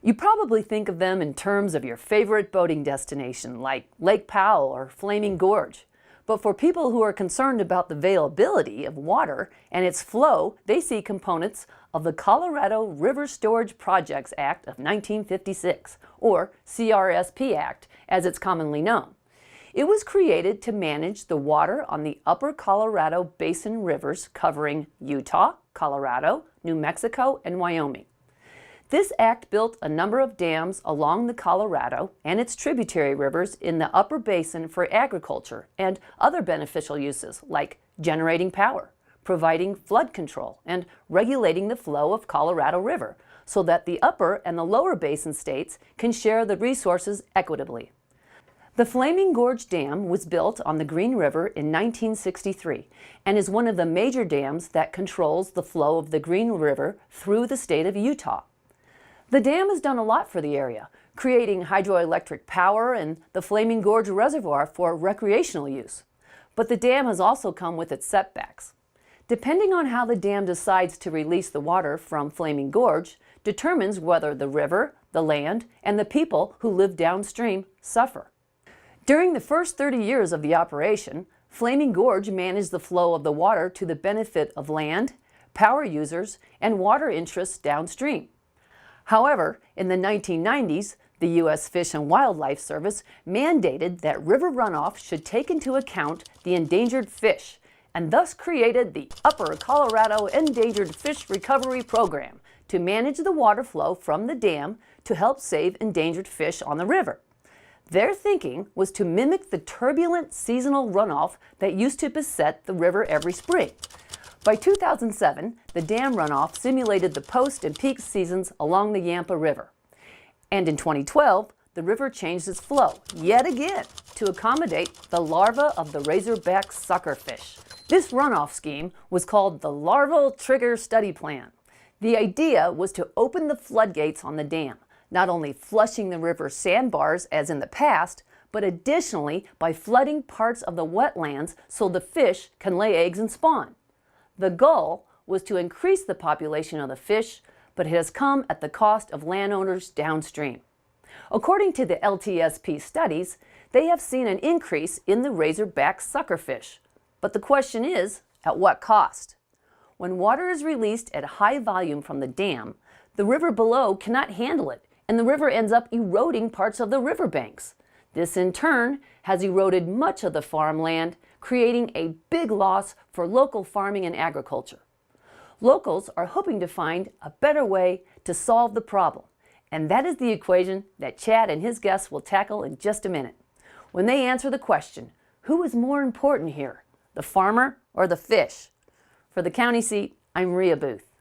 You probably think of them in terms of your favorite boating destination, like Lake Powell or Flaming Gorge. But for people who are concerned about the availability of water and its flow, they see components of the Colorado River Storage Projects Act of 1956, or CRSP Act, as it's commonly known. It was created to manage the water on the upper Colorado Basin rivers covering Utah, Colorado, New Mexico, and Wyoming. This act built a number of dams along the Colorado and its tributary rivers in the upper basin for agriculture and other beneficial uses like generating power, providing flood control, and regulating the flow of Colorado River so that the upper and the lower basin states can share the resources equitably. The Flaming Gorge Dam was built on the Green River in 1963 and is one of the major dams that controls the flow of the Green River through the state of Utah. The dam has done a lot for the area, creating hydroelectric power and the Flaming Gorge Reservoir for recreational use. But the dam has also come with its setbacks. Depending on how the dam decides to release the water from Flaming Gorge determines whether the river, the land, and the people who live downstream suffer. During the first 30 years of the operation, Flaming Gorge managed the flow of the water to the benefit of land, power users, and water interests downstream. However, in the 1990s, the U.S. Fish and Wildlife Service mandated that river runoff should take into account the endangered fish, and thus created the Upper Colorado Endangered Fish Recovery Program to manage the water flow from the dam to help save endangered fish on the river. Their thinking was to mimic the turbulent seasonal runoff that used to beset the river every spring. By 2007, the dam runoff simulated the post and peak seasons along the Yampa River. And in 2012, the river changed its flow, yet again, to accommodate the larva of the razorback suckerfish. This runoff scheme was called the Larval Trigger Study Plan. The idea was to open the floodgates on the dam, not only flushing the river's sandbars as in the past, but additionally by flooding parts of the wetlands so the fish can lay eggs and spawn. The goal was to increase the population of the fish, but it has come at the cost of landowners downstream. According to the LTSP studies, they have seen an increase in the razorback suckerfish. But the question is, at what cost? When water is released at high volume from the dam, the river below cannot handle it, and the river ends up eroding parts of the riverbanks. This in turn has eroded much of the farmland, creating a big loss for local farming and agriculture. Locals are hoping to find a better way to solve the problem, and that is the equation that Chad and his guests will tackle in just a minute. When they answer the question, who is more important here, the farmer or the fish? For the county seat, I'm Rhea Booth.